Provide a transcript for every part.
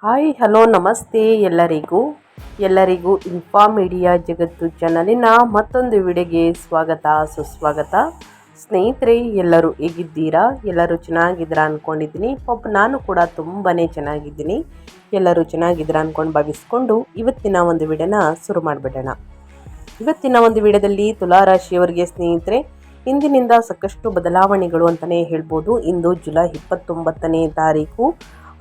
Hi hello ನಮಸ್ತೆ ಎಲ್ಲರಿಗೂ ಇನ್ಫಾಮೀಡಿಯಾ ಜಗತ್ತು ಚಾನಲಿನ ಮತ್ತೊಂದು ವಿಡಿಯೋಗೆ ಸ್ವಾಗತ ಸುಸ್ವಾಗತ. ಸ್ನೇಹಿತರೆ, ಎಲ್ಲರೂ ಹೇಗಿದ್ದೀರಾ? ಎಲ್ಲರೂ ಚೆನ್ನಾಗಿದ್ದೀರಾ ಅಂದ್ಕೊಂಡಿದ್ದೀನಿ. ನಾನು ಕೂಡ ತುಂಬಾ ಚೆನ್ನಾಗಿದ್ದೀನಿ. ಎಲ್ಲರೂ ಚೆನ್ನಾಗಿದ್ದೀರಾ ಅಂದ್ಕೊಂಡು ಭಾವಿಸ್ಕೊಂಡು ಇವತ್ತಿನ ಒಂದು ವಿಡಿಯೋನ ಶುರು ಮಾಡಿಬಿಡೋಣ. ಇವತ್ತಿನ ಒಂದು ವಿಡಿಯೋದಲ್ಲಿ ತುಲಾರಾಶಿಯವರಿಗೆ ಸ್ನೇಹಿತರೆ, ಇಂದಿನಿಂದ ಸಾಕಷ್ಟು ಬದಲಾವಣೆಗಳು ಅಂತಲೇ ಹೇಳ್ಬೋದು. ಇಂದು ಜುಲೈ 29ನೇ ತಾರೀಕು,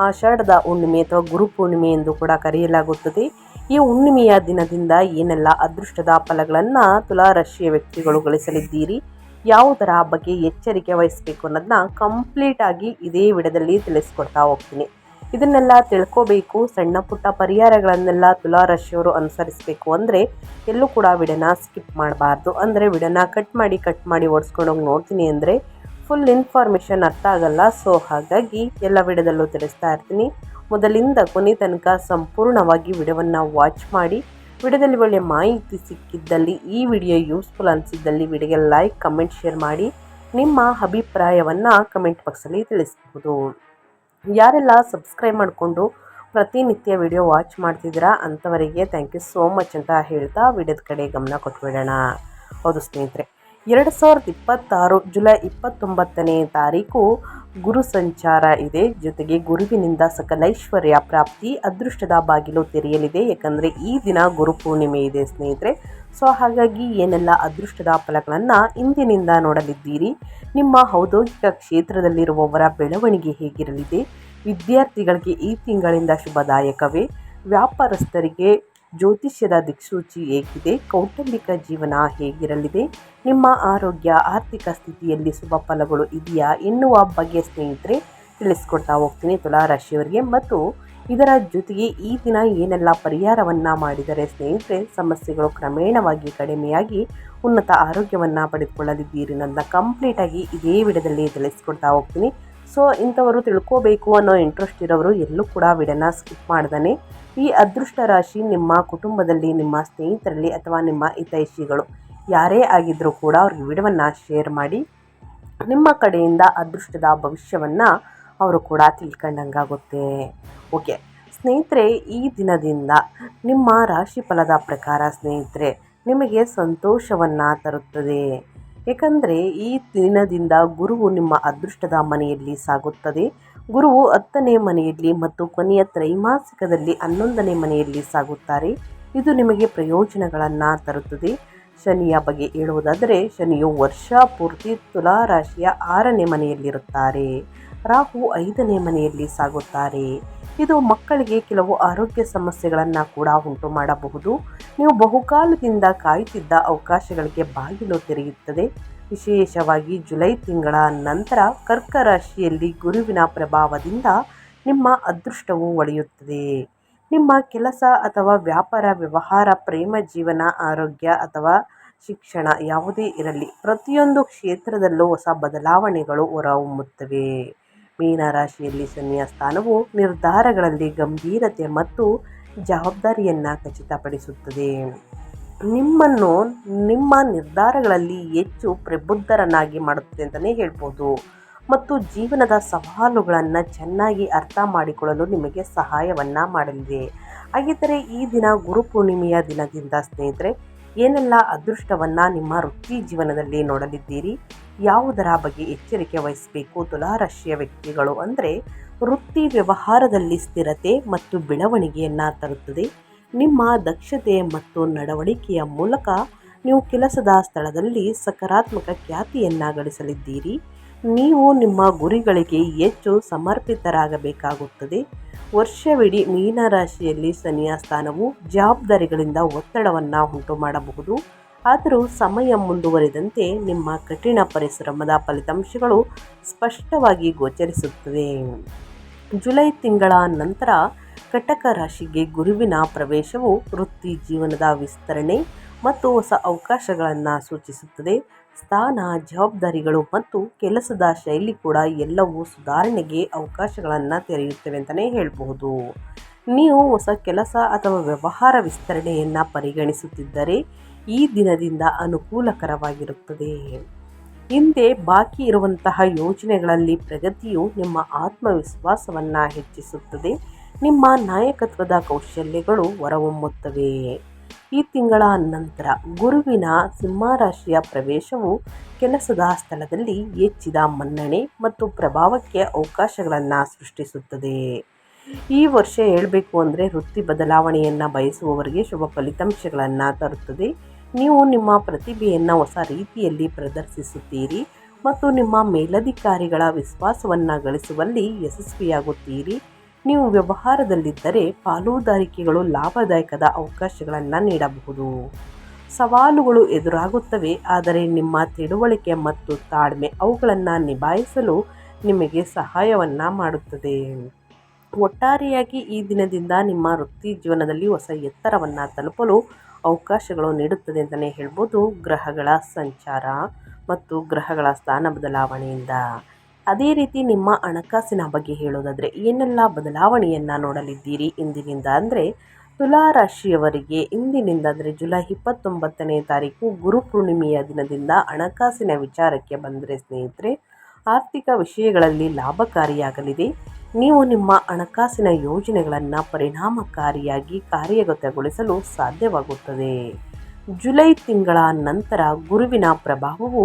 ಆಷಾಢದ ಹುಣ್ಣಿಮೆ ಅಥವಾ ಗುರುಪೂರ್ಣಿಮೆ ಎಂದು ಕೂಡ ಕರೆಯಲಾಗುತ್ತದೆ. ಈ ಹುಣ್ಣಿಮೆಯ ದಿನದಿಂದ ಏನೆಲ್ಲ ಅದೃಷ್ಟದ ಫಲಗಳನ್ನು ತುಲಾರಾಶಿಯ ವ್ಯಕ್ತಿಗಳು ಗಳಿಸಲಿದ್ದೀರಿ, ಯಾವುದರ ಬಗ್ಗೆ ಎಚ್ಚರಿಕೆ ವಹಿಸಬೇಕು ಅನ್ನೋದನ್ನ ಕಂಪ್ಲೀಟ್ ಆಗಿ ಇದೇ ವಿಡಿಯೋದಲ್ಲಿ ತಿಳಿಸ್ಕೊಡ್ತಾ ಹೋಗ್ತೀನಿ. ಇದನ್ನೆಲ್ಲ ತಿಳ್ಕೋಬೇಕು, ಸಣ್ಣ ಪುಟ್ಟ ಪರಿಹಾರಗಳನ್ನೆಲ್ಲ ತುಲಾರಾಶಿಯವರು ಅನುಸರಿಸಬೇಕು ಅಂದರೆ ಎಲ್ಲೂ ಕೂಡ ವಿಡಿಯೋನ ಸ್ಕಿಪ್ ಮಾಡಬಾರ್ದು. ಅಂದರೆ ವಿಡಿಯೋನ ಕಟ್ ಮಾಡಿ ಓಡಿಸ್ಕೊಂಡೋಗಿ ನೋಡ್ತೀನಿ ಅಂದರೆ ಫುಲ್ ಇನ್ಫಾರ್ಮೇಷನ್ ಅರ್ಥ ಆಗಲ್ಲ. ಸೊ ಹಾಗಾಗಿ ಎಲ್ಲ ವಿಡಿಯೋದಲ್ಲೂ ತಿಳಿಸ್ತಾ ಇರ್ತೀನಿ. ಮೊದಲಿಂದ ಕೊನೆ ತನಕ ಸಂಪೂರ್ಣವಾಗಿ ವಿಡಿಯೋವನ್ನು ವಾಚ್ ಮಾಡಿ. ವಿಡಿಯೋದಲ್ಲಿ ಒಳ್ಳೆಯ ಮಾಹಿತಿ ಸಿಕ್ಕಿದ್ದಲ್ಲಿ, ಈ ವಿಡಿಯೋ ಯೂಸ್ಫುಲ್ ಅನಿಸಿದ್ದಲ್ಲಿ ವಿಡಿಯೋಗೆ ಲೈಕ್, ಕಮೆಂಟ್, ಶೇರ್ ಮಾಡಿ ನಿಮ್ಮ ಅಭಿಪ್ರಾಯವನ್ನು ಕಮೆಂಟ್ ಬಾಕ್ಸಲ್ಲಿ ತಿಳಿಸ್ಬೋದು. ಯಾರೆಲ್ಲ ಸಬ್ಸ್ಕ್ರೈಬ್ ಮಾಡಿಕೊಂಡು ಪ್ರತಿನಿತ್ಯ ವಿಡಿಯೋ ವಾಚ್ ಮಾಡ್ತಿದ್ದೀರಾ ಅಂಥವರಿಗೆ ಥ್ಯಾಂಕ್ ಯು ಸೋ ಮಚ್ ಅಂತ ಹೇಳ್ತಾ ವಿಡಿಯೋದ ಕಡೆ ಗಮನ ಕೊಟ್ಬಿಡೋಣ. ಹೌದು ಸ್ನೇಹಿತರೆ, 2026 ಜುಲೈ 29ನೇ ತಾರೀಕು ಗುರು ಸಂಚಾರ ಇದೆ. ಜೊತೆಗೆ ಗುರುವಿನಿಂದ ಸಕಲೈಶ್ವರ್ಯ ಪ್ರಾಪ್ತಿ, ಅದೃಷ್ಟದ ಬಾಗಿಲು ತೆರೆಯಲಿದೆ. ಯಾಕಂದರೆ ಈ ದಿನ ಗುರುಪೂರ್ಣಿಮೆ ಇದೆ ಸ್ನೇಹಿತರೆ. ಸೊ ಹಾಗಾಗಿ ಏನೆಲ್ಲ ಅದೃಷ್ಟದ ಫಲಗಳನ್ನು ಇಂದಿನಿಂದ ನೋಡಲಿದ್ದೀರಿ, ನಿಮ್ಮ ಔದ್ಯೋಗಿಕ ಕ್ಷೇತ್ರದಲ್ಲಿರುವವರ ಬೆಳವಣಿಗೆ ಹೇಗಿರಲಿದೆ, ವಿದ್ಯಾರ್ಥಿಗಳಿಗೆ ಈ ತಿಂಗಳಿಂದ ಶುಭದಾಯಕವೇ, ವ್ಯಾಪಾರಸ್ಥರಿಗೆ ಜ್ಯೋತಿಷ್ಯದ ದಿಕ್ಸೂಚಿ ಹೇಗಿದೆ, ಕೌಟುಂಬಿಕ ಜೀವನ ಹೇಗಿರಲಿದೆ, ನಿಮ್ಮ ಆರೋಗ್ಯ, ಆರ್ಥಿಕ ಸ್ಥಿತಿಯಲ್ಲಿ ಶುಭ ಫಲಗಳು ಇದೆಯಾ ಎನ್ನುವ ಬಗ್ಗೆ ಸ್ನೇಹಿತರೆ ತಿಳಿಸ್ಕೊಡ್ತಾ ಹೋಗ್ತೀನಿ ತುಲಾರಾಶಿಯವರಿಗೆ. ಮತ್ತು ಇದರ ಜೊತೆಗೆ ಈ ದಿನ ಏನೆಲ್ಲ ಪರಿಹಾರವನ್ನು ಮಾಡಿದರೆ ಸ್ನೇಹಿತರೆ ಸಮಸ್ಯೆಗಳು ಕ್ರಮೇಣವಾಗಿ ಕಡಿಮೆಯಾಗಿ ಉನ್ನತ ಆರೋಗ್ಯವನ್ನು ಪಡೆದುಕೊಳ್ಳಲಿದ್ದೀರಿ ಅನ್ನೋದನ್ನ ಕಂಪ್ಲೀಟಾಗಿ ಇದೇ ವಿಡಿಯೋದಲ್ಲಿ ತಿಳಿಸ್ಕೊಡ್ತಾ ಹೋಗ್ತೀನಿ. ಸೊ ಇಂಥವರು ತಿಳ್ಕೋಬೇಕು ಅನ್ನೋ ಇಂಟ್ರೆಸ್ಟ್ ಇರೋರು ಎಲ್ಲೂ ಕೂಡ ವಿಡಿಯೋನ ಸ್ಕಿಪ್ ಮಾಡ್ದಾನೆ ಈ ಅದೃಷ್ಟ ರಾಶಿ ನಿಮ್ಮ ಕುಟುಂಬದಲ್ಲಿ, ನಿಮ್ಮ ಸ್ನೇಹಿತರಲ್ಲಿ ಅಥವಾ ನಿಮ್ಮ ಹಿತೈಷಿಗಳು ಯಾರೇ ಆಗಿದ್ದರೂ ಕೂಡ ಅವ್ರಿಗೆ ವಿಡಿಯೋವನ್ನು ಶೇರ್ ಮಾಡಿ. ನಿಮ್ಮ ಕಡೆಯಿಂದ ಅದೃಷ್ಟದ ಭವಿಷ್ಯವನ್ನು ಅವರು ಕೂಡ ತಿಳ್ಕೊಂಡಂಗಾಗುತ್ತೆ. ಓಕೆ ಸ್ನೇಹಿತರೆ, ಈ ದಿನದಿಂದ ನಿಮ್ಮ ರಾಶಿ ಫಲದ ಪ್ರಕಾರ ಸ್ನೇಹಿತರೆ ನಿಮಗೆ ಸಂತೋಷವನ್ನು ತರುತ್ತದೆ. ಏಕೆಂದರೆ ಈ ದಿನದಿಂದ ಗುರುವು ನಿಮ್ಮ ಅದೃಷ್ಟದ ಮನೆಯಲ್ಲಿ ಸಾಗುತ್ತದೆ. ಗುರುವು 10ನೇ ಮನೆಯಲ್ಲಿ ಮತ್ತು ಕೊನೆಯ ತ್ರೈಮಾಸಿಕದಲ್ಲಿ 11ನೇ ಮನೆಯಲ್ಲಿ ಸಾಗುತ್ತಾರೆ. ಇದು ನಿಮಗೆ ಪ್ರಯೋಜನಗಳನ್ನು ತರುತ್ತದೆ. ಶನಿಯ ಬಗ್ಗೆ ಹೇಳುವುದಾದರೆ, ಶನಿಯು ವರ್ಷ ಪೂರ್ತಿ ತುಲಾರಾಶಿಯ 6ನೇ ಮನೆಯಲ್ಲಿರುತ್ತಾರೆ. ರಾಹು 5ನೇ ಮನೆಯಲ್ಲಿ ಸಾಗುತ್ತಾರೆ. ಇದು ಮಕ್ಕಳಿಗೆ ಕೆಲವು ಆರೋಗ್ಯ ಸಮಸ್ಯೆಗಳನ್ನು ಕೂಡ ಉಂಟು ಮಾಡಬಹುದು. ನೀವು ಬಹುಕಾಲದಿಂದ ಕಾಯುತ್ತಿದ್ದ ಅವಕಾಶಗಳಿಗೆ ಬಾಗಿಲು ತೆರೆಯುತ್ತದೆ. ವಿಶೇಷವಾಗಿ ಜುಲೈ ತಿಂಗಳ ನಂತರ ಕರ್ಕ ರಾಶಿಯಲ್ಲಿ ಗುರುವಿನ ಪ್ರಭಾವದಿಂದ ನಿಮ್ಮ ಅದೃಷ್ಟವು ಒಳೆಯುತ್ತದೆ. ನಿಮ್ಮ ಕೆಲಸ ಅಥವಾ ವ್ಯಾಪಾರ, ವ್ಯವಹಾರ, ಪ್ರೇಮ ಜೀವನ, ಆರೋಗ್ಯ ಅಥವಾ ಶಿಕ್ಷಣ ಯಾವುದೇ ಇರಲಿ, ಪ್ರತಿಯೊಂದು ಕ್ಷೇತ್ರದಲ್ಲೂ ಹೊಸ ಬದಲಾವಣೆಗಳು ಹೊರಹೊಮ್ಮುತ್ತವೆ. ಮೀನರಾಶಿಯಲ್ಲಿ ಶನಿಯ ಸ್ಥಾನವು ನಿರ್ಧಾರಗಳಲ್ಲಿ ಗಂಭೀರತೆ ಮತ್ತು ಜವಾಬ್ದಾರಿಯನ್ನು ಖಚಿತಪಡಿಸುತ್ತದೆ. ನಿಮ್ಮನ್ನು ನಿಮ್ಮ ನಿರ್ಧಾರಗಳಲ್ಲಿ ಹೆಚ್ಚು ಪ್ರಬುದ್ಧರನ್ನಾಗಿ ಮಾಡುತ್ತದೆ ಅಂತಲೇ ಹೇಳ್ಬೋದು. ಮತ್ತು ಜೀವನದ ಸವಾಲುಗಳನ್ನು ಚೆನ್ನಾಗಿ ಅರ್ಥ ಮಾಡಿಕೊಳ್ಳಲು ನಿಮಗೆ ಸಹಾಯವನ್ನು ಮಾಡಲಿದೆ. ಹಾಗಿದ್ದರೆ ಈ ದಿನ ಗುರುಪೂರ್ಣಿಮೆಯ ದಿನದಿಂದ ಸ್ನೇಹಿತರೆ ಏನೆಲ್ಲ ಅದೃಷ್ಟವನ್ನು ನಿಮ್ಮ ವೃತ್ತಿ ಜೀವನದಲ್ಲಿ ನೋಡಲಿದ್ದೀರಿ, ಯಾವುದರ ಬಗ್ಗೆ ಎಚ್ಚರಿಕೆ ವಹಿಸಬೇಕು ತುಲಾರಾಶಿಯ ವ್ಯಕ್ತಿಗಳು ಅಂದರೆ, ವೃತ್ತಿ ವ್ಯವಹಾರದಲ್ಲಿ ಸ್ಥಿರತೆ ಮತ್ತು ಬೆಳವಣಿಗೆಯನ್ನು ತರುತ್ತದೆ. ನಿಮ್ಮ ದಕ್ಷತೆ ಮತ್ತು ನಡವಳಿಕೆಯ ಮೂಲಕ ನೀವು ಕೆಲಸದ ಸ್ಥಳದಲ್ಲಿ ಸಕಾರಾತ್ಮಕ ಖ್ಯಾತಿಯನ್ನು ಗಳಿಸಲಿದ್ದೀರಿ. ನೀವು ನಿಮ್ಮ ಗುರಿಗಳಿಗೆ ಹೆಚ್ಚು ಸಮರ್ಪಿತರಾಗಬೇಕಾಗುತ್ತದೆ. ವರ್ಷವಿಡೀ ಮೀನರಾಶಿಯಲ್ಲಿ ಶನಿಯ ಸ್ಥಾನವು ಜವಾಬ್ದಾರಿಗಳಿಂದ ಒತ್ತಡವನ್ನು ಉಂಟು ಮಾಡಬಹುದು. ಆದರೂ ಸಮಯ ಮುಂದುವರಿದಂತೆ ನಿಮ್ಮ ಕಠಿಣ ಪರಿಶ್ರಮದ ಫಲಿತಾಂಶಗಳು ಸ್ಪಷ್ಟವಾಗಿ ಗೋಚರಿಸುತ್ತವೆ. ಜುಲೈ ತಿಂಗಳ ನಂತರ ಕಟಕ ರಾಶಿಗೆ ಗುರುವಿನ ಪ್ರವೇಶವು ವೃತ್ತಿ ಜೀವನದ ವಿಸ್ತರಣೆ ಮತ್ತು ಹೊಸ ಅವಕಾಶಗಳನ್ನು ಸೂಚಿಸುತ್ತದೆ. ಸ್ಥಾನ, ಜವಾಬ್ದಾರಿಗಳು ಮತ್ತು ಕೆಲಸದ ಶೈಲಿ ಕೂಡ ಎಲ್ಲವೂ ಸುಧಾರಣೆಗೆ ಅವಕಾಶಗಳನ್ನು ತೆರೆಯುತ್ತವೆ ಅಂತಲೇ ಹೇಳಬಹುದು. ನೀವು ಹೊಸ ಕೆಲಸ ಅಥವಾ ವ್ಯವಹಾರ ವಿಸ್ತರಣೆಯನ್ನು ಪರಿಗಣಿಸುತ್ತಿದ್ದರೆ ಈ ದಿನದಿಂದ ಅನುಕೂಲಕರವಾಗಿರುತ್ತದೆ. ಹಿಂದೆ ಬಾಕಿ ಇರುವಂತಹ ಯೋಜನೆಗಳಲ್ಲಿ ಪ್ರಗತಿಯು ನಿಮ್ಮ ಆತ್ಮವಿಶ್ವಾಸವನ್ನು ಹೆಚ್ಚಿಸುತ್ತದೆ. ನಿಮ್ಮ ನಾಯಕತ್ವದ ಕೌಶಲ್ಯಗಳು ಹೊರಹೊಮ್ಮುತ್ತವೆ. ಈ ತಿಂಗಳ ನಂತರ ಗುರುವಿನ ಸಿಂಹರಾಶಿಯ ಪ್ರವೇಶವು ಕೆಲಸದ ಸ್ಥಳದಲ್ಲಿ ಹೆಚ್ಚಿದ ಮನ್ನಣೆ ಮತ್ತು ಪ್ರಭಾವಕ್ಕೆ ಅವಕಾಶಗಳನ್ನು ಸೃಷ್ಟಿಸುತ್ತದೆ. ಈ ವರ್ಷ ಹೇಳಬೇಕು ಅಂದರೆ ವೃತ್ತಿ ಬದಲಾವಣೆಯನ್ನು ಬಯಸುವವರಿಗೆ ಶುಭ ಫಲಿತಾಂಶಗಳನ್ನು ತರುತ್ತದೆ. ನೀವು ನಿಮ್ಮ ಪ್ರತಿಭೆಯನ್ನು ಹೊಸ ರೀತಿಯಲ್ಲಿ ಪ್ರದರ್ಶಿಸುತ್ತೀರಿ ಮತ್ತು ನಿಮ್ಮ ಮೇಲಧಿಕಾರಿಗಳ ವಿಶ್ವಾಸವನ್ನು ಗಳಿಸುವಲ್ಲಿ ಯಶಸ್ವಿಯಾಗುತ್ತೀರಿ. ನೀವು ವ್ಯವಹಾರದಲ್ಲಿದ್ದರೆ ಪಾಲುದಾರಿಕೆಗಳು ಲಾಭದಾಯಕದ ಅವಕಾಶಗಳನ್ನು ನೀಡಬಹುದು. ಸವಾಲುಗಳು ಎದುರಾಗುತ್ತವೆ, ಆದರೆ ನಿಮ್ಮ ತಿಳುವಳಿಕೆ ಮತ್ತು ತಾಳ್ಮೆ ಅವುಗಳನ್ನು ನಿಭಾಯಿಸಲು ನಿಮಗೆ ಸಹಾಯವನ್ನು ಮಾಡುತ್ತದೆ. ಒಟ್ಟಾರೆಯಾಗಿ ಈ ದಿನದಿಂದ ನಿಮ್ಮ ವೃತ್ತಿ ಜೀವನದಲ್ಲಿ ಹೊಸ ಎತ್ತರವನ್ನು ತಲುಪಲು ಅವಕಾಶಗಳು ನೀಡುತ್ತದೆ ಅಂತಲೇ ಹೇಳ್ಬೋದು, ಗ್ರಹಗಳ ಸಂಚಾರ ಮತ್ತು ಗ್ರಹಗಳ ಸ್ಥಾನ ಬದಲಾವಣೆಯಿಂದ. ಅದೇ ರೀತಿ ನಿಮ್ಮ ಹಣಕಾಸಿನ ಬಗ್ಗೆ ಹೇಳೋದಾದರೆ ಏನೆಲ್ಲ ಬದಲಾವಣೆಯನ್ನು ನೋಡಲಿದ್ದೀರಿ ಇಂದಿನಿಂದ ಅಂದರೆ, ತುಲಾ ರಾಶಿಯವರಿಗೆ ಇಂದಿನಿಂದ ಅಂದರೆ ಜುಲೈ 29ನೇ ತಾರೀಕು ಗುರುಪೂರ್ಣಿಮೆಯ ದಿನದಿಂದ ಹಣಕಾಸಿನ ವಿಚಾರಕ್ಕೆ ಬಂದರೆ ಸ್ನೇಹಿತರೆ, ಆರ್ಥಿಕ ವಿಷಯಗಳಲ್ಲಿ ಲಾಭಕಾರಿಯಾಗಲಿದೆ. ನೀವು ನಿಮ್ಮ ಹಣಕಾಸಿನ ಯೋಜನೆಗಳನ್ನು ಪರಿಣಾಮಕಾರಿಯಾಗಿ ಕಾರ್ಯಗತಗೊಳಿಸಲು ಸಾಧ್ಯವಾಗುತ್ತದೆ. ಜುಲೈ ತಿಂಗಳ ನಂತರ ಗುರುವಿನ ಪ್ರಭಾವವು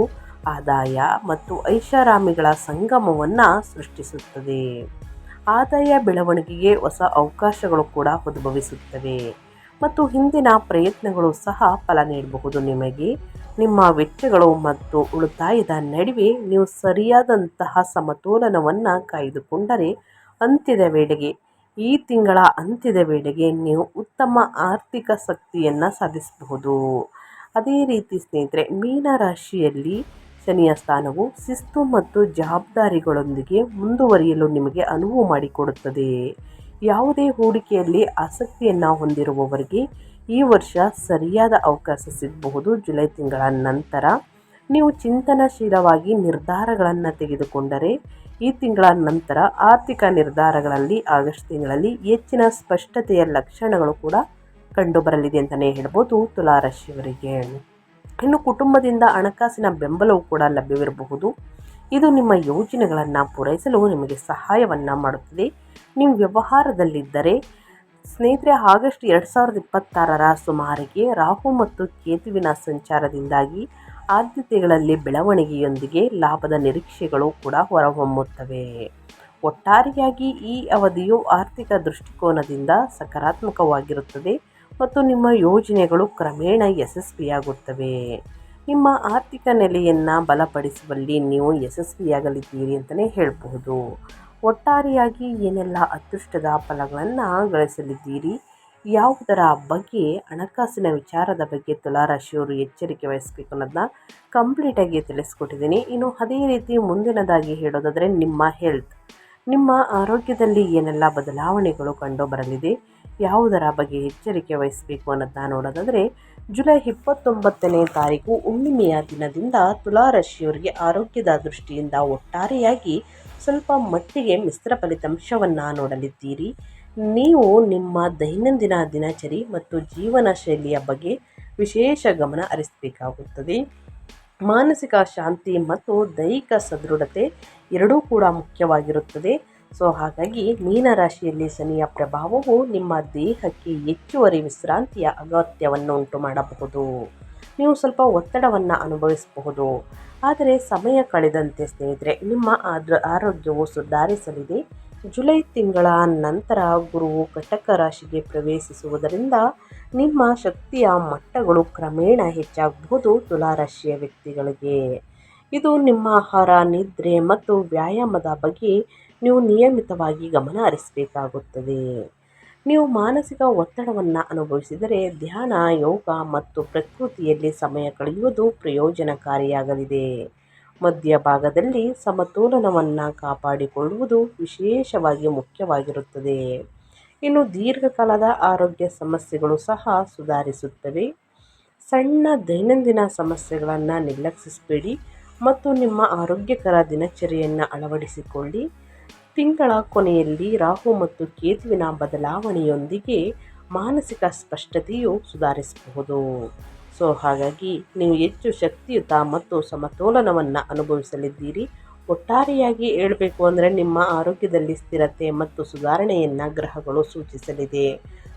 ಆದಾಯ ಮತ್ತು ಐಷಾರಾಮಿಗಳ ಸಂಗಮವನ್ನು ಸೃಷ್ಟಿಸುತ್ತದೆ. ಆದಾಯ ಬೆಳವಣಿಗೆಗೆ ಹೊಸ ಅವಕಾಶಗಳು ಕೂಡ ಉದ್ಭವಿಸುತ್ತವೆ ಮತ್ತು ಹಿಂದಿನ ಪ್ರಯತ್ನಗಳು ಸಹ ಫಲ ನೀಡಬಹುದು. ನಿಮಗೆ ನಿಮ್ಮ ವೆಚ್ಚಗಳು ಮತ್ತು ಉಳಿತಾಯದ ನಡುವೆ ನೀವು ಸರಿಯಾದಂತಹ ಸಮತೋಲನವನ್ನು ಕಾಯ್ದುಕೊಂಡರೆ ಈ ತಿಂಗಳ ಅಂತ್ಯದ ವೇಳೆಗೆ ನೀವು ಉತ್ತಮ ಆರ್ಥಿಕ ಶಕ್ತಿಯನ್ನು ಸಾಧಿಸಬಹುದು. ಅದೇ ರೀತಿ ಸ್ನೇಹಿತರೆ, ಮೀನರಾಶಿಯಲ್ಲಿ ಶನಿಯ ಸ್ಥಾನವು ಶಿಸ್ತು ಮತ್ತು ಜವಾಬ್ದಾರಿಗಳೊಂದಿಗೆ ಮುಂದುವರಿಯಲು ನಿಮಗೆ ಅನುವು ಮಾಡಿಕೊಡುತ್ತದೆ. ಯಾವುದೇ ಹೂಡಿಕೆಯಲ್ಲಿ ಆಸಕ್ತಿಯನ್ನು ಹೊಂದಿರುವವರಿಗೆ ಈ ವರ್ಷ ಸರಿಯಾದ ಅವಕಾಶ ಸಿಗಬಹುದು. ಜುಲೈ ತಿಂಗಳ ನಂತರ ನೀವು ಚಿಂತನಶೀಲವಾಗಿ ನಿರ್ಧಾರಗಳನ್ನು ತೆಗೆದುಕೊಂಡರೆ ಈ ತಿಂಗಳ ನಂತರ ಆರ್ಥಿಕ ನಿರ್ಧಾರಗಳಲ್ಲಿ ಆಗಸ್ಟ್ ತಿಂಗಳಲ್ಲಿ ಹೆಚ್ಚಿನ ಸ್ಪಷ್ಟತೆಯ ಲಕ್ಷಣಗಳು ಕೂಡ ಕಂಡುಬರಲಿದೆ ಅಂತಲೇ ಹೇಳ್ಬೋದು ತುಲಾರಾಶಿಯವರಿಗೆ. ಇನ್ನು ಕುಟುಂಬದಿಂದ ಹಣಕಾಸಿನ ಬೆಂಬಲವು ಕೂಡ ಲಭ್ಯವಿರಬಹುದು. ಇದು ನಿಮ್ಮ ಯೋಜನೆಗಳನ್ನು ಪೂರೈಸಲು ನಿಮಗೆ ಸಹಾಯವನ್ನು ಮಾಡುತ್ತದೆ. ನೀವು ವ್ಯವಹಾರದಲ್ಲಿದ್ದರೆ ಸ್ನೇಹಿತರೆ, ಆಗಸ್ಟ್ 2026ರ ಸುಮಾರಿಗೆ ರಾಹು ಮತ್ತು ಕೇತುವಿನ ಸಂಚಾರದಿಂದಾಗಿ ಆದ್ಯತೆಗಳಲ್ಲಿ ಬೆಳವಣಿಗೆಯೊಂದಿಗೆ ಲಾಭದ ನಿರೀಕ್ಷೆಗಳು ಕೂಡ ಹೊರಹೊಮ್ಮುತ್ತವೆ. ಒಟ್ಟಾರೆಯಾಗಿ ಈ ಅವಧಿಯು ಆರ್ಥಿಕ ದೃಷ್ಟಿಕೋನದಿಂದ ಸಕಾರಾತ್ಮಕವಾಗಿರುತ್ತದೆ ಮತ್ತು ನಿಮ್ಮ ಯೋಜನೆಗಳು ಕ್ರಮೇಣ ಯಶಸ್ವಿಯಾಗುತ್ತವೆ. ನಿಮ್ಮ ಆರ್ಥಿಕ ನೆಲೆಯನ್ನು ಬಲಪಡಿಸುವಲ್ಲಿ ನೀವು ಯಶಸ್ವಿಯಾಗಲಿದ್ದೀರಿ ಅಂತಲೇ ಹೇಳಬಹುದು. ಒಟ್ಟಾರೆಯಾಗಿ ಏನೆಲ್ಲ ಅದೃಷ್ಟದ ಫಲಗಳನ್ನು ಗಳಿಸಲಿದ್ದೀರಿ, ಯಾವುದರ ಬಗ್ಗೆ ಹಣಕಾಸಿನ ವಿಚಾರದ ಬಗ್ಗೆ ತುಲಾರಾಶಿಯವರು ಎಚ್ಚರಿಕೆ ವಹಿಸಬೇಕು ಅನ್ನೋದನ್ನ ಕಂಪ್ಲೀಟಾಗಿ ತಿಳಿಸ್ಕೊಟ್ಟಿದ್ದೀನಿ. ಇನ್ನು ಅದೇ ರೀತಿ ಮುಂದಿನದಾಗಿ ಹೇಳೋದಾದರೆ ನಿಮ್ಮ ಆರೋಗ್ಯದಲ್ಲಿ ಏನೆಲ್ಲ ಬದಲಾವಣೆಗಳು ಕಂಡು ಬರಲಿದೆ, ಯಾವುದರ ಬಗ್ಗೆ ಎಚ್ಚರಿಕೆ ವಹಿಸಬೇಕು ಅನ್ನೋದನ್ನ ನೋಡೋದಾದರೆ, ಜುಲೈ 29ನೇ ತಾರೀಕು ಹುಣ್ಣಿಮೆಯ ದಿನದಿಂದ ತುಲಾರಾಶಿಯವರಿಗೆ ಆರೋಗ್ಯದ ದೃಷ್ಟಿಯಿಂದ ಒಟ್ಟಾರೆಯಾಗಿ ಸ್ವಲ್ಪ ಮಟ್ಟಿಗೆ ಮಿಶ್ರ ಫಲಿತಾಂಶವನ್ನು ನೋಡಲಿದ್ದೀರಿ. ನೀವು ನಿಮ್ಮ ದೈನಂದಿನ ದಿನಚರಿ ಮತ್ತು ಜೀವನ ಶೈಲಿಯ ಬಗ್ಗೆ ವಿಶೇಷ ಗಮನ ಹರಿಸಬೇಕಾಗುತ್ತದೆ. ಮಾನಸಿಕ ಶಾಂತಿ ಮತ್ತು ದೈಹಿಕ ಸದೃಢತೆ ಎರಡೂ ಕೂಡ ಮುಖ್ಯವಾಗಿರುತ್ತದೆ. ಹಾಗಾಗಿ ಮೀನರಾಶಿಯಲ್ಲಿ ಶನಿಯ ಪ್ರಭಾವವು ನಿಮ್ಮ ದೇಹಕ್ಕೆ ಹೆಚ್ಚುವರಿ ವಿಶ್ರಾಂತಿಯ ಅಗತ್ಯವನ್ನು ಉಂಟು ಮಾಡಬಹುದು. ನೀವು ಸ್ವಲ್ಪ ಒತ್ತಡವನ್ನು ಅನುಭವಿಸಬಹುದು. ಆದರೆ ಸಮಯ ಕಳೆದಂತೆ ಸ್ನೇಹಿತರೆ, ನಿಮ್ಮ ಆರೋಗ್ಯವು ಸುಧಾರಿಸಲಿದೆ. ಜುಲೈ ತಿಂಗಳ ನಂತರ ಗುರುವು ಕಟಕ ರಾಶಿಗೆ ಪ್ರವೇಶಿಸುವುದರಿಂದ ನಿಮ್ಮ ಶಕ್ತಿಯ ಮಟ್ಟಗಳು ಕ್ರಮೇಣ ಹೆಚ್ಚಾಗಬಹುದು. ತುಲಾರಾಶಿಯ ವ್ಯಕ್ತಿಗಳಿಗೆ ಇದು ನಿಮ್ಮ ಆಹಾರ, ನಿದ್ರೆ ಮತ್ತು ವ್ಯಾಯಾಮದ ಬಗ್ಗೆ ನೀವು ನಿಯಮಿತವಾಗಿ ಗಮನ ಹರಿಸಬೇಕಾಗುತ್ತದೆ. ನೀವು ಮಾನಸಿಕ ಒತ್ತಡವನ್ನು ಅನುಭವಿಸಿದರೆ ಧ್ಯಾನ, ಯೋಗ ಮತ್ತು ಪ್ರಕೃತಿಯಲ್ಲಿ ಸಮಯ ಕಳೆಯುವುದು ಪ್ರಯೋಜನಕಾರಿಯಾಗಲಿದೆ. ಮಧ್ಯಭಾಗದಲ್ಲಿ ಸಮತೋಲನವನ್ನು ಕಾಪಾಡಿಕೊಳ್ಳುವುದು ವಿಶೇಷವಾಗಿ ಮುಖ್ಯವಾಗಿರುತ್ತದೆ. ಇನ್ನು ದೀರ್ಘಕಾಲದ ಆರೋಗ್ಯ ಸಮಸ್ಯೆಗಳು ಸಹ ಸುಧಾರಿಸುತ್ತವೆ. ಸಣ್ಣ ದೈನಂದಿನ ಸಮಸ್ಯೆಗಳನ್ನು ನಿರ್ಲಕ್ಷಿಸಬೇಡಿ ಮತ್ತು ನಿಮ್ಮ ಆರೋಗ್ಯಕರ ದಿನಚರಿಯನ್ನು ಅಳವಡಿಸಿಕೊಳ್ಳಿ. ತಿಂಗಳ ಕೊನೆಯಲ್ಲಿ ರಾಹು ಮತ್ತು ಕೇತುವಿನ ಬದಲಾವಣೆಯೊಂದಿಗೆ ಮಾನಸಿಕ ಸ್ಪಷ್ಟತೆಯು ಸುಧಾರಿಸಬಹುದು. ಹಾಗಾಗಿ ನೀವು ಹೆಚ್ಚು ಶಕ್ತಿಯುತ ಮತ್ತು ಸಮತೋಲನವನ್ನು ಅನುಭವಿಸಲಿದ್ದೀರಿ. ಒಟ್ಟಾರೆಯಾಗಿ ಹೇಳಬೇಕು ಅಂದರೆ ನಿಮ್ಮ ಆರೋಗ್ಯದಲ್ಲಿ ಸ್ಥಿರತೆ ಮತ್ತು ಸುಧಾರಣೆಯನ್ನು ಗ್ರಹಗಳು ಸೂಚಿಸಲಿದೆ.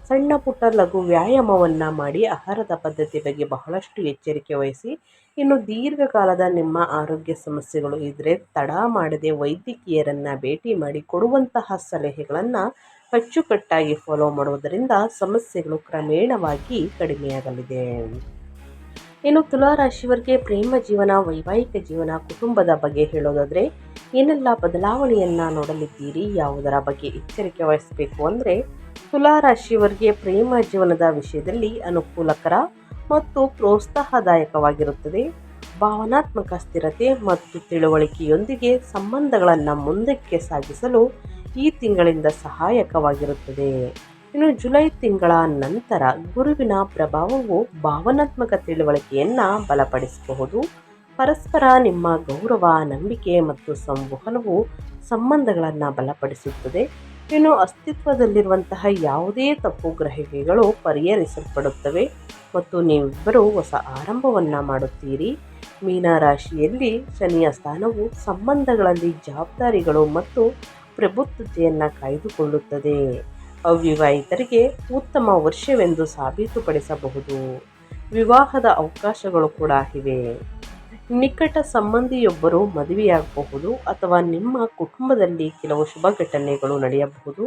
ಸಣ್ಣ ಪುಟ್ಟ ಲಘು ವ್ಯಾಯಾಮವನ್ನು ಮಾಡಿ ಆಹಾರದ ಪದ್ಧತಿ ಬಗ್ಗೆ ಬಹಳಷ್ಟು ಎಚ್ಚರಿಕೆ ವಹಿಸಿ. ಇನ್ನು ದೀರ್ಘಕಾಲದ ನಿಮ್ಮ ಆರೋಗ್ಯ ಸಮಸ್ಯೆಗಳು ಇದ್ದರೆ ತಡ ಮಾಡದೆ ವೈದ್ಯಕೀಯರನ್ನು ಭೇಟಿ ಮಾಡಿ ಕೊಡುವಂತಹ ಸಲಹೆಗಳನ್ನು ಅಚ್ಚುಕಟ್ಟಾಗಿ ಫಾಲೋ ಮಾಡುವುದರಿಂದ ಸಮಸ್ಯೆಗಳು ಕ್ರಮೇಣವಾಗಿ ಕಡಿಮೆಯಾಗಲಿದೆ. ಇನ್ನು ತುಲಾ ರಾಶಿಯವರಿಗೆ ಪ್ರೇಮ ಜೀವನ, ವೈವಾಹಿಕ ಜೀವನ, ಕುಟುಂಬದ ಬಗ್ಗೆ ಹೇಳೋದಾದರೆ ಏನೆಲ್ಲ ಬದಲಾವಣೆಯನ್ನು ನೋಡಲಿದ್ದೀರಿ, ಯಾವುದರ ಬಗ್ಗೆ ಎಚ್ಚರಿಕೆ ವಹಿಸಬೇಕು ಅಂದರೆ ತುಲಾ ರಾಶಿಯವರಿಗೆ ಪ್ರೇಮ ಜೀವನದ ವಿಷಯದಲ್ಲಿ ಅನುಕೂಲಕರ ಮತ್ತು ಪ್ರೋತ್ಸಾಹದಾಯಕವಾಗಿರುತ್ತದೆ. ಭಾವನಾತ್ಮಕ ಸ್ಥಿರತೆ ಮತ್ತು ತಿಳುವಳಿಕೆಯೊಂದಿಗೆ ಸಂಬಂಧಗಳನ್ನು ಮುಂದಕ್ಕೆ ಸಾಗಿಸಲು ಈ ತಿಂಗಳಿಂದ ಸಹಾಯಕವಾಗಿರುತ್ತದೆ. ಇನ್ನು ಜುಲೈ ತಿಂಗಳ ನಂತರ ಗುರುವಿನ ಪ್ರಭಾವವು ಭಾವನಾತ್ಮಕ ತಿಳುವಳಿಕೆಯನ್ನು ಬಲಪಡಿಸಬಹುದು. ಪರಸ್ಪರ ನಿಮ್ಮ ಗೌರವ, ನಂಬಿಕೆ ಮತ್ತು ಸಂವಹನವು ಸಂಬಂಧಗಳನ್ನು ಬಲಪಡಿಸುತ್ತದೆ. ಇನ್ನು ಅಸ್ತಿತ್ವದಲ್ಲಿರುವಂತಹ ಯಾವುದೇ ತಪ್ಪು ಗ್ರಹಿಕೆಗಳು ಪರಿಹರಿಸಲ್ಪಡುತ್ತವೆ ಮತ್ತು ನೀವಿಬ್ಬರು ಹೊಸ ಆರಂಭವನ್ನು ಮಾಡುತ್ತೀರಿ. ಮೀನರಾಶಿಯಲ್ಲಿ ಶನಿಯ ಸ್ಥಾನವು ಸಂಬಂಧಗಳಲ್ಲಿ ಜವಾಬ್ದಾರಿಗಳು ಮತ್ತು ಪ್ರಬುದ್ಧತೆಯನ್ನು ಕಾಯ್ದುಕೊಳ್ಳುತ್ತದೆ. ಅವಿವಾಹಿತರಿಗೆ ಉತ್ತಮ ವರ್ಷವೆಂದು ಸಾಬೀತುಪಡಿಸಬಹುದು. ವಿವಾಹದ ಅವಕಾಶಗಳು ಕೂಡ ಇವೆ. ನಿಕಟ ಸಂಬಂಧಿಯೊಬ್ಬರು ಮದುವೆಯಾಗಬಹುದು ಅಥವಾ ನಿಮ್ಮ ಕುಟುಂಬದಲ್ಲಿ ಕೆಲವು ಶುಭ ಘಟನೆಗಳು ನಡೆಯಬಹುದು.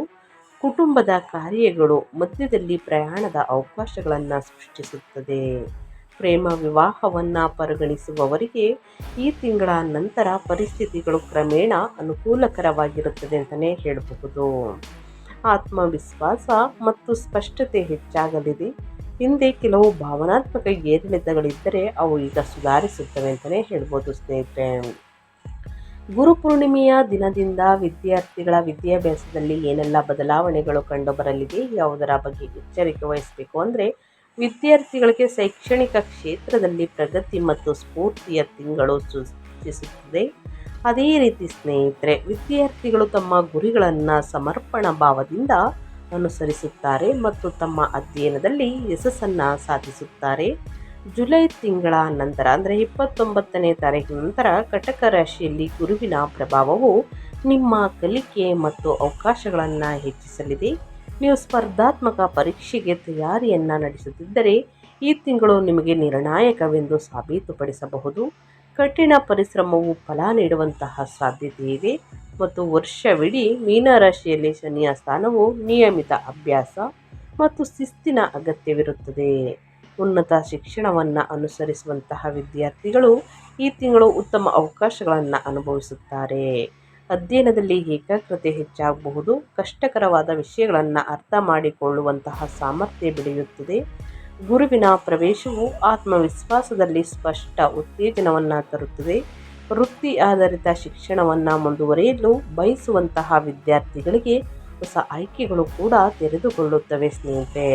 ಕುಟುಂಬದ ಕಾರ್ಯಗಳು ಮಧ್ಯದಲ್ಲಿ ಪ್ರಯಾಣದ ಅವಕಾಶಗಳನ್ನು ಸೃಷ್ಟಿಸುತ್ತದೆ. ಪ್ರೇಮ ವಿವಾಹವನ್ನು ಪರಿಗಣಿಸುವವರಿಗೆ ಈ ತಿಂಗಳ ನಂತರ ಪರಿಸ್ಥಿತಿಗಳು ಕ್ರಮೇಣ ಅನುಕೂಲಕರವಾಗಿರುತ್ತದೆ ಅಂತಲೇ ಹೇಳಬಹುದು. ಆತ್ಮವಿಶ್ವಾಸ ಮತ್ತು ಸ್ಪಷ್ಟತೆ ಹೆಚ್ಚಾಗಲಿದೆ. ಹಿಂದೆ ಕೆಲವು ಭಾವನಾತ್ಮಕ ಏರಿಳಿತಗಳಿದ್ದರೆ ಅವು ಈಗ ಸುಧಾರಿಸುತ್ತವೆ ಅಂತಲೇ ಹೇಳ್ಬೋದು ಸ್ನೇಹಿತರೆ. ಗುರುಪೂರ್ಣಿಮೆಯ ದಿನದಿಂದ ವಿದ್ಯಾರ್ಥಿಗಳ ವಿದ್ಯಾಭ್ಯಾಸದಲ್ಲಿ ಏನೆಲ್ಲ ಬದಲಾವಣೆಗಳು ಕಂಡುಬರಲಿದೆ, ಯಾವುದರ ಬಗ್ಗೆ ಎಚ್ಚರಿಕೆ ವಹಿಸಬೇಕು ಅಂದರೆ ವಿದ್ಯಾರ್ಥಿಗಳಿಗೆ ಶೈಕ್ಷಣಿಕ ಕ್ಷೇತ್ರದಲ್ಲಿ ಪ್ರಗತಿ ಮತ್ತು ಸ್ಫೂರ್ತಿಯ ತಿಂಗಳು ಸೂಚಿಸುತ್ತದೆ. ಅದೇ ರೀತಿ ಸ್ನೇಹಿತರೆ, ವಿದ್ಯಾರ್ಥಿಗಳು ತಮ್ಮ ಗುರಿಗಳನ್ನು ಸಮರ್ಪಣಾ ಭಾವದಿಂದ ಅನುಸರಿಸುತ್ತಾರೆ ಮತ್ತು ತಮ್ಮ ಅಧ್ಯಯನದಲ್ಲಿ ಯಶಸ್ಸನ್ನು ಸಾಧಿಸುತ್ತಾರೆ. ಜುಲೈ ತಿಂಗಳ ನಂತರ ಅಂದರೆ 29ನೇ ತಾರೀಕಿನ ನಂತರ ಕಟಕ ರಾಶಿಯಲ್ಲಿ ಗುರುವಿನ ಪ್ರಭಾವವು ನಿಮ್ಮ ಕಲಿಕೆ ಮತ್ತು ಅವಕಾಶಗಳನ್ನು ಹೆಚ್ಚಿಸಲಿದೆ. ನೀವು ಸ್ಪರ್ಧಾತ್ಮಕ ಪರೀಕ್ಷೆಗೆ ತಯಾರಿಯನ್ನು ನಡೆಸುತ್ತಿದ್ದರೆ ಈ ತಿಂಗಳು ನಿಮಗೆ ನಿರ್ಣಾಯಕವೆಂದು ಸಾಬೀತುಪಡಿಸಬಹುದು. ಕಠಿಣ ಪರಿಶ್ರಮವು ಫಲ ನೀಡುವಂತಹ ಸಾಧ್ಯತೆ ಇದೆ ಮತ್ತು ವರ್ಷವಿಡೀ ಮೀನರಾಶಿಯಲ್ಲಿ ಶನಿಯ ಸ್ಥಾನವು ನಿಯಮಿತ ಅಭ್ಯಾಸ ಮತ್ತು ಶಿಸ್ತಿನ ಅಗತ್ಯವಿರುತ್ತದೆ. ಉನ್ನತ ಶಿಕ್ಷಣವನ್ನು ಅನುಸರಿಸುವಂತಹ ವಿದ್ಯಾರ್ಥಿಗಳು ಈ ತಿಂಗಳು ಉತ್ತಮ ಅವಕಾಶಗಳನ್ನು ಅನುಭವಿಸುತ್ತಾರೆ. ಅಧ್ಯಯನದಲ್ಲಿ ಏಕಾಗ್ರತೆ ಹೆಚ್ಚಾಗಬಹುದು. ಕಷ್ಟಕರವಾದ ವಿಷಯಗಳನ್ನು ಅರ್ಥ ಮಾಡಿಕೊಳ್ಳುವಂತಹ ಸಾಮರ್ಥ್ಯ ಬೆಳೆಯುತ್ತದೆ. ಗುರುವಿನ ಪ್ರವೇಶವು ಆತ್ಮವಿಶ್ವಾಸದಲ್ಲಿ ಸ್ಪಷ್ಟ ಉತ್ತೇಜನವನ್ನು ತರುತ್ತದೆ. ವೃತ್ತಿ ಆಧಾರಿತ ಶಿಕ್ಷಣವನ್ನು ಮುಂದುವರಿಯಲು ಬಯಸುವಂತಹ ವಿದ್ಯಾರ್ಥಿಗಳಿಗೆ ಹೊಸ ಆಯ್ಕೆಗಳು ಕೂಡ ತೆರೆದುಕೊಳ್ಳುತ್ತವೆ ಸ್ನೇಹಿತರೆ.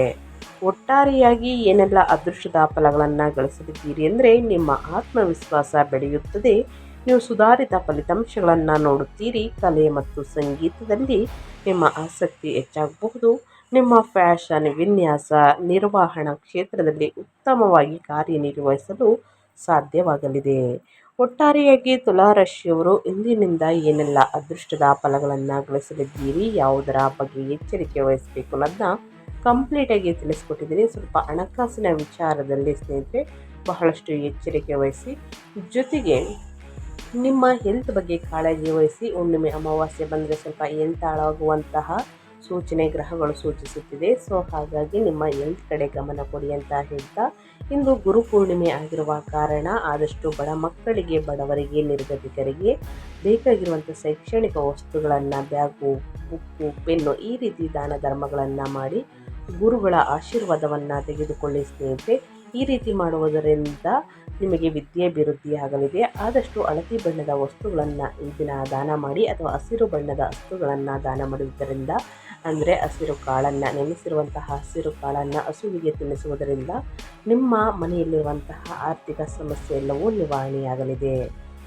ಒಟ್ಟಾರೆಯಾಗಿ ಏನೆಲ್ಲ ಅದೃಷ್ಟದ ಫಲಗಳನ್ನು ಗಳಿಸಲಿದ್ದೀರಿ ಅಂದರೆ ನಿಮ್ಮ ಆತ್ಮವಿಶ್ವಾಸ ಬೆಳೆಯುತ್ತದೆ. ನೀವು ಸುಧಾರಿತ ಫಲಿತಾಂಶಗಳನ್ನು ನೋಡುತ್ತೀರಿ. ಕಲೆ ಮತ್ತು ಸಂಗೀತದಲ್ಲಿ ನಿಮ್ಮ ಆಸಕ್ತಿ ಹೆಚ್ಚಾಗಬಹುದು. ನಿಮ್ಮ ಫ್ಯಾಷನ್, ವಿನ್ಯಾಸ, ನಿರ್ವಹಣಾ ಕ್ಷೇತ್ರದಲ್ಲಿ ಉತ್ತಮವಾಗಿ ಕಾರ್ಯನಿರ್ವಹಿಸಲು ಸಾಧ್ಯವಾಗಲಿದೆ. ಒಟ್ಟಾರೆಯಾಗಿ ತುಲಾರಾಶಿಯವರು ಇಂದಿನಿಂದ ಏನೆಲ್ಲ ಅದೃಷ್ಟದ ಫಲಗಳನ್ನು ಗಳಿಸಲಿದ್ದೀರಿ, ಯಾವುದರ ಬಗ್ಗೆ ಎಚ್ಚರಿಕೆ ವಹಿಸಬೇಕು ಅನ್ನೋದನ್ನ ಕಂಪ್ಲೀಟಾಗಿ ತಿಳಿಸ್ಕೊಟ್ಟಿದ್ದೀನಿ. ಸ್ವಲ್ಪ ಹಣಕಾಸಿನ ವಿಚಾರದಲ್ಲಿ ಸ್ನೇಹಿತರೆ ಬಹಳಷ್ಟು ಎಚ್ಚರಿಕೆ ವಹಿಸಿ, ಜೊತೆಗೆ ನಿಮ್ಮ ಹೆಲ್ತ್ ಬಗ್ಗೆ ಕಾಳಜಿ ವಹಿಸಿ. ಹುಣ್ಣಿಮೆ ಅಮಾವಾಸ್ಯೆ ಬಂದರೆ ಸ್ವಲ್ಪ ಹೆಲ್ತ್ ಹಾಳಾಗುವಂತಹ ಸೂಚನೆ ಗ್ರಹಗಳು ಸೂಚಿಸುತ್ತಿದೆ. ಸೊ ಹಾಗಾಗಿ ನಿಮ್ಮ ಹೆಲ್ತ್ ಕಡೆ ಗಮನ ಕೊಡಿ ಅಂತ ಹೇಳ್ತಾ, ಇಂದು ಗುರುಪೂರ್ಣಿಮೆ ಆಗಿರುವ ಕಾರಣ ಆದಷ್ಟು ಬಡ ಮಕ್ಕಳಿಗೆ, ಬಡವರಿಗೆ, ನಿರ್ಗತಿಕರಿಗೆ ಬೇಕಾಗಿರುವಂಥ ಶೈಕ್ಷಣಿಕ ವಸ್ತುಗಳನ್ನು, ಬ್ಯಾಗು, ಬುಕ್ಕು, ಪೆನ್ನು ಈ ರೀತಿ ದಾನ ಧರ್ಮಗಳನ್ನು ಮಾಡಿ ಗುರುಗಳ ಆಶೀರ್ವಾದವನ್ನು ತೆಗೆದುಕೊಳ್ಳಿ ಸ್ನೇಹಿತರೆ. ಈ ರೀತಿ ಮಾಡುವುದರಿಂದ ನಿಮಗೆ ವಿದ್ಯಾಭಿವೃದ್ಧಿ ಆಗಲಿದೆ. ಆದಷ್ಟು ಹಳದಿ ಬಣ್ಣದ ವಸ್ತುಗಳನ್ನು ಈ ದಿನ ದಾನ ಮಾಡಿ ಅಥವಾ ಹಸಿರು ಬಣ್ಣದ ವಸ್ತುಗಳನ್ನು ದಾನ ಮಾಡುವುದರಿಂದ, ಅಂದರೆ ಹಸಿರು ಕಾಳನ್ನು, ನೆನೆಸಿರುವಂತಹ ಹಸಿರು ಕಾಳನ್ನು ಹಸುವಿಗೆ ತಿನ್ನಿಸುವುದರಿಂದ ನಿಮ್ಮ ಮನೆಯಲ್ಲಿರುವಂತಹ ಆರ್ಥಿಕ ಸಮಸ್ಯೆ ಎಲ್ಲವೂ ನಿವಾರಣೆಯಾಗಲಿದೆ.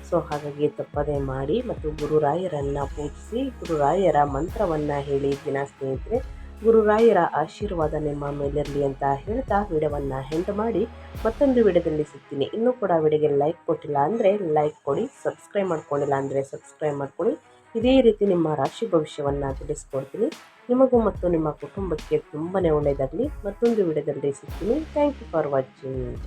ಸೊ ಹಾಗಾಗಿ ತಪ್ಪದೇ ಮಾಡಿ ಮತ್ತು ಗುರುರಾಯರನ್ನು ಪೂಜಿಸಿ, ಗುರುರಾಯರ ಮಂತ್ರವನ್ನು ಹೇಳಿ ದಿನ ಸ್ನೇಹಿತರೆ ಗುರುರಾಯರ ಆಶೀರ್ವಾದ ನಿಮ್ಮ ಮೇಲಿರಲಿ ಅಂತ ಹೇಳ್ತಾ ವಿಡಿಯೋವನ್ನು ಎಂಡ್ ಮಾಡಿ ಮತ್ತೊಂದು ವಿಡಿಯೋದಲ್ಲಿ ಸಿಗ್ತೀನಿ. ಇನ್ನೂ ಕೂಡ ವಿಡಿಯೋಗೆ ಲೈಕ್ ಕೊಟ್ಟಿಲ್ಲ ಅಂದರೆ ಲೈಕ್ ಕೊಡಿ, ಸಬ್ಸ್ಕ್ರೈಬ್ ಮಾಡ್ಕೊಂಡಿಲ್ಲ ಅಂದರೆ ಸಬ್ಸ್ಕ್ರೈಬ್ ಮಾಡ್ಕೊಳ್ಳಿ. ಇದೇ ರೀತಿ ನಿಮ್ಮ ರಾಶಿ ಭವಿಷ್ಯವನ್ನು ತಿಳಿಸ್ಕೊಡ್ತೀನಿ. ನಿಮಗೂ ಮತ್ತು ನಿಮ್ಮ ಕುಟುಂಬಕ್ಕೆ ತುಂಬಾ ಒಳ್ಳೆಯದಾಗಲಿ. ಮತ್ತೊಂದು ವಿಡಿಯೋದಲ್ಲಿ ಸಿಗ್ತೀನಿ. Thank you for watching.